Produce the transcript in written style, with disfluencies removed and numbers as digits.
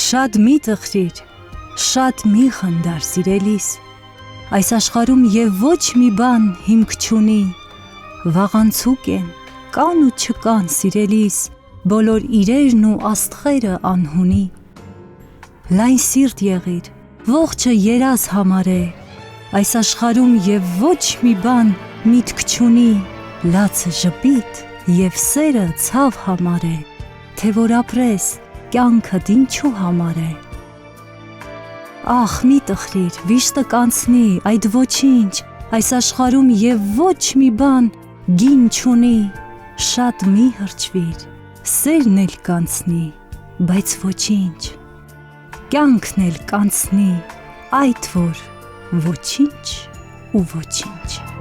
Շատ մի տխրիր, շատ մի խնդար սիրելիս, այս աշխարհում եւ ոչ մի բան հիմք չունի, վաղանցուկ են, կան ու չկան սիրելիս, բոլոր իրերն ու աստղերը անհունի, լայն սիրտ եղիր, ողջը երազ համարե, այս աշխարհում եւ ոչ մի բան միտք չունի, լացը ժպիտ եւ սերը ցավ համարե, թե որ ապրես, կյանքդ ինչու համար է, ախ մի տխրիր, վիշտը կանցնի, այդ ոչինչ, այս աշխարհում եւ ոչ մի բան գին չունի, շատ մի հրճվիր, սերն էլ կանցնի, բայց ոչինչ, կյանքն էլ կանցնի, այդ որ ոչինչ ու ոչինչ